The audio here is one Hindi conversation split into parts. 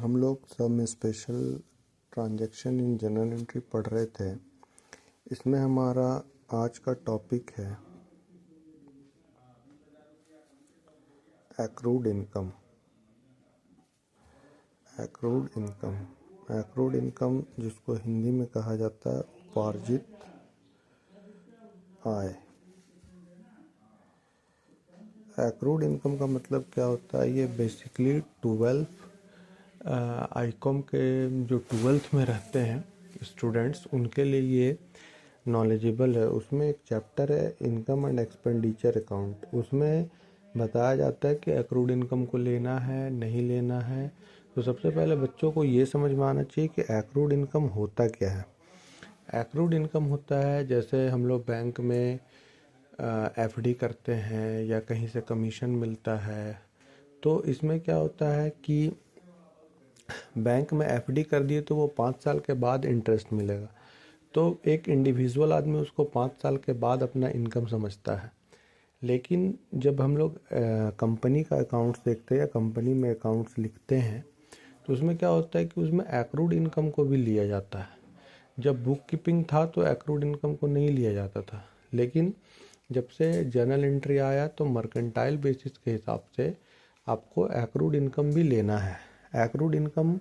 हम लोग सब में special transaction in general entry पढ़ रहे थे। इसमें हमारा आज का टॉपिक है एक्रूड इनकम। एक्रूड इनकम जिसको हिंदी में कहा जाता है उपार्जित आय। एक्रूड इनकम का मतलब क्या होता है? ये बेसिकली 12 आईकॉम के जो 12th में रहते हैं स्टूडेंट्स, उनके लिए ये नॉलेजेबल है। उसमें एक चैप्टर है इनकम एंड एक्सपेंडिचर अकाउंट। उसमें बताया जाता है कि एक्रूड इनकम को लेना है नहीं लेना है। तो सबसे पहले बच्चों को ये समझ में आना चाहिए कि एक्रूड इनकम होता क्या है। एक्रूड इनकम होता है जैसे हम लोग बैंक में एफडी करते हैं या कहीं से कमीशन मिलता है। तो इसमें क्या होता है कि बैंक में एफडी कर दिए तो वो 5 साल के बाद इंटरेस्ट मिलेगा। तो एक इंडिविजुअल आदमी उसको 5 साल के बाद अपना इनकम समझता है। लेकिन जब हम लोग कंपनी का अकाउंट्स देखते हैं या कंपनी में अकाउंट्स लिखते हैं तो उसमें क्या होता है कि उसमें एक्रूड इनकम को भी लिया जाता है। जब बुक कीपिंग था तो एक्रूड इनकम को नहीं लिया जाता था, लेकिन जब से जर्नल एंट्री आया तो मर्केंटाइल बेसिस के हिसाब से आपको एक्रूड इनकम भी लेना है। एक्रूड इनकम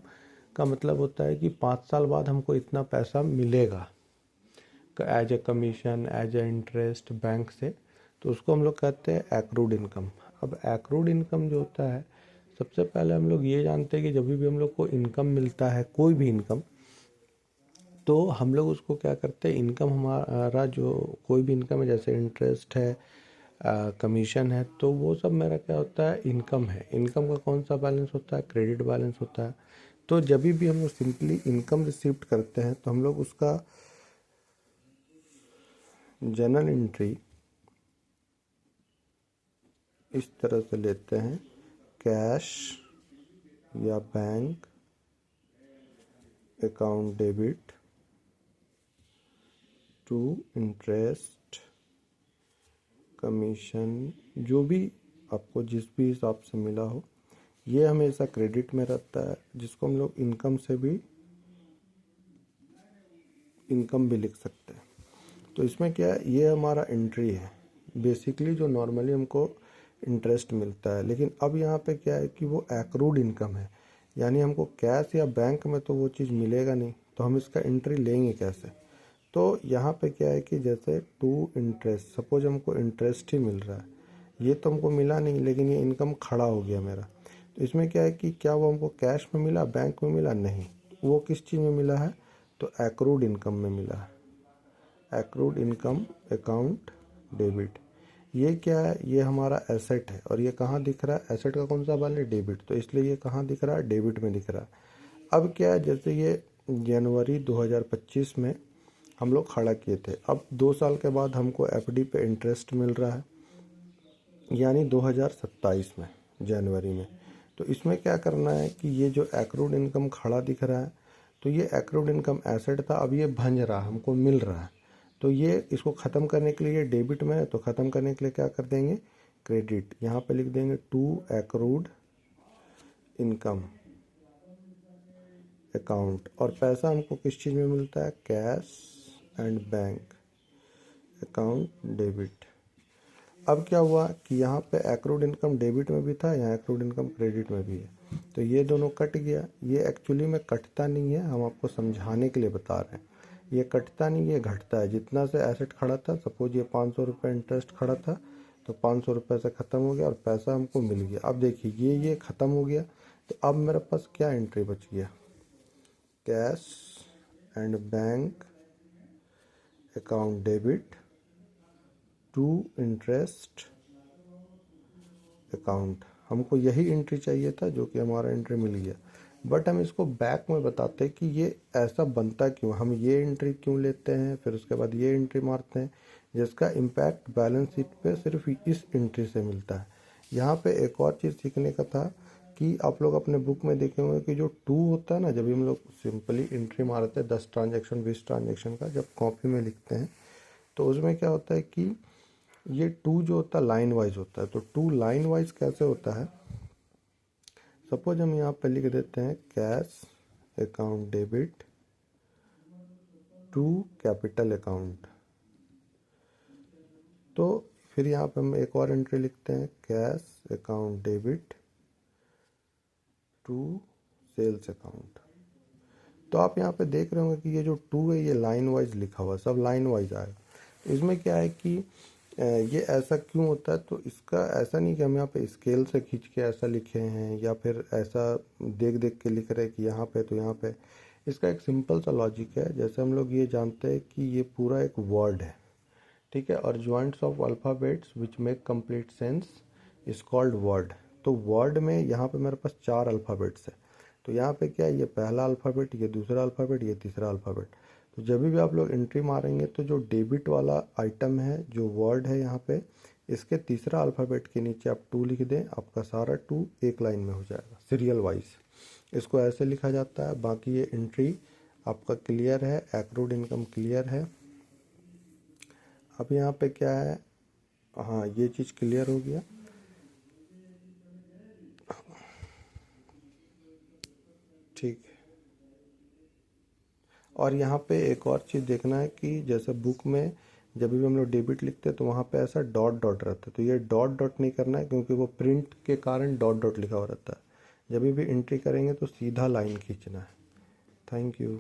का मतलब होता है कि 5 साल बाद हमको इतना पैसा मिलेगा as a commission, as a interest bank से। तो उसको हम लोग कहते हैं एक्रूड इनकम। अब एक्रूड इनकम जो होता है, सबसे पहले हम लोग ये जानते हैं कि जब भी हम लोग को इनकम मिलता है, कोई भी इनकम, तो हम लोग उसको क्या करते हैं, इनकम हमारा जो कोई भी इनकम है जैसे इंटरेस्ट है, कमीशन है, तो वो सब मेरा क्या होता है, इनकम है। इनकम का कौन सा बैलेंस होता है? क्रेडिट बैलेंस होता है। तो जब भी हम लोग सिंपली इनकम रिसीव्ड करते हैं तो हम लोग उसका जर्नल एंट्री इस तरह से लेते हैं, कैश या bank account debit to interest commission, जो भी आपको जिस भी हिसाब से मिला हो, ये हमेशा क्रेडिट में रहता है, जिसको हम लोग इनकम भी लिख सकते हैं। तो इसमें क्या है, ये हमारा एंट्री है बेसिकली जो नॉर्मली हमको इंटरेस्ट मिलता है। लेकिन अब यहाँ पे क्या है कि वो एक्रूड इनकम है, यानी हमको कैश या बैंक में तो वो चीज़ मिलेगा नहीं, तो हम इसका एंट्री लेंगे कैसे? तो यहाँ पे क्या है कि जैसे टू इंटरेस्ट, सपोज हमको इंटरेस्ट ही मिल रहा है, ये तो हमको मिला नहीं, लेकिन ये इनकम खड़ा हो गया मेरा। तो इसमें क्या है कि क्या वो हमको कैश में मिला, बैंक में मिला? नहीं। वो किस चीज़ में मिला है? तो एक्रूड इनकम में मिला है। एक्रूड इनकम अकाउंट डेबिट, ये क्या है? ये हमारा एसेट है। और ये कहाँ दिख रहा है? एसेट का कौन सा बैलेंस? डेबिट। तो इसलिए ये कहाँ दिख रहा है? डेबिट में दिख रहा है। अब क्या है, जैसे ये जनवरी 2025 में हम लोग खड़ा किए थे, अब 2 साल के बाद हमको एफडी पे इंटरेस्ट मिल रहा है, यानी 2027 में जनवरी में। तो इसमें क्या करना है कि ये जो एक्रूड इनकम खड़ा दिख रहा है, तो ये एक्रूड इनकम एसेट था, अब ये भंज रहा, हमको मिल रहा है। तो ये इसको ख़त्म करने के लिए डेबिट में है, तो ख़त्म करने के लिए क्या कर देंगे? क्रेडिट। यहाँ पे लिख देंगे टू एक्रूड इनकम अकाउंट। और पैसा हमको किस चीज़ में मिलता है? Cash and bank account debit. अब क्या हुआ कि यहाँ पे एक्रूड इनकम डेबिट में भी था, यहाँ एक्रूड इनकम क्रेडिट में भी है, तो ये दोनों कट गया। ये एक्चुअली में कटता नहीं है, हम आपको समझाने के लिए बता रहे हैं। ये कटता नहीं, ये घटता है। जितना से एसेट खड़ा था, सपोज ये 500 रुपये इंटरेस्ट खड़ा था, तो 500 रुपये से ख़त्म हो गया और पैसा हमको मिल गया। अब देखिए ये ख़त्म हो गया, तो अब मेरे पास क्या एंट्री बच गया? Cash and bank account debit to interest account. हमको यही एंट्री चाहिए था, जो कि हमारा एंट्री मिल गया। बट हम इसको बैक में बताते हैं कि ये ऐसा बनता क्यों, हम ये एंट्री क्यों लेते हैं, फिर उसके बाद ये एंट्री मारते हैं, जिसका इम्पैक्ट बैलेंस शीट पे सिर्फ इस एंट्री से मिलता है। यहाँ पे एक और चीज़ सीखने का था कि आप लोग अपने बुक में देखे होंगे कि जो टू होता है ना, जब हम लोग सिंपली एंट्री मारते हैं 10 ट्रांजेक्शन 20 ट्रांजेक्शन का, जब कॉपी में लिखते हैं, तो उसमें क्या होता है कि ये टू जो होता है लाइन वाइज होता है। तो टू लाइन वाइज कैसे होता है? सपोज हम यहाँ पे लिख देते हैं cash account debit to capital account. तो फिर यहाँ पे हम एक और एंट्री लिखते हैं cash account debit to sales account. तो आप यहाँ पे देख रहे होंगे कि ये जो टू है ये लाइन वाइज लिखा हुआ है, सब लाइन वाइज आएगा। इसमें क्या है कि ये ऐसा क्यों होता है, तो इसका ऐसा नहीं कि हम यहाँ पे स्केल से खींच के ऐसा लिखे हैं या फिर ऐसा देख देख के लिख रहे हैं कि यहाँ पे तो यहाँ पे। इसका एक सिंपल सा लॉजिक है। जैसे हम लोग ये जानते हैं कि ये पूरा एक वर्ड है, ठीक है, और joints of alphabets which make complete sense is called word. तो वर्ड में यहाँ पे मेरे पास 4 अल्फ़ाबेट्स है। तो यहाँ पे क्या है, ये पहला अल्फ़ाबेट, ये दूसरा अल्फ़ाबेट, ये तीसरा अल्फ़ाबेट। तो जब भी आप लोग एंट्री मारेंगे तो जो डेबिट वाला आइटम है, जो वर्ड है यहाँ पे, इसके तीसरा अल्फ़ाबेट के नीचे आप 2 लिख दें, आपका सारा 2 एक लाइन में हो जाएगा सीरियल वाइज। इसको ऐसे लिखा जाता है। बाकी ये एंट्री आपका क्लियर है, एक्रूड इनकम क्लियर है। अब यहाँ पे क्या है, हाँ ये चीज़ क्लियर हो गया। ठीक है, और यहाँ पे एक और चीज़ देखना है कि जैसे बुक में जब भी हम लोग डेबिट लिखते हैं तो वहाँ पे ऐसा डॉट डॉट रहता है, तो ये डॉट डॉट नहीं करना है क्योंकि वो प्रिंट के कारण डॉट डॉट लिखा हुआ रहता है। जब भी एंट्री करेंगे तो सीधा लाइन खींचना है। Thank you.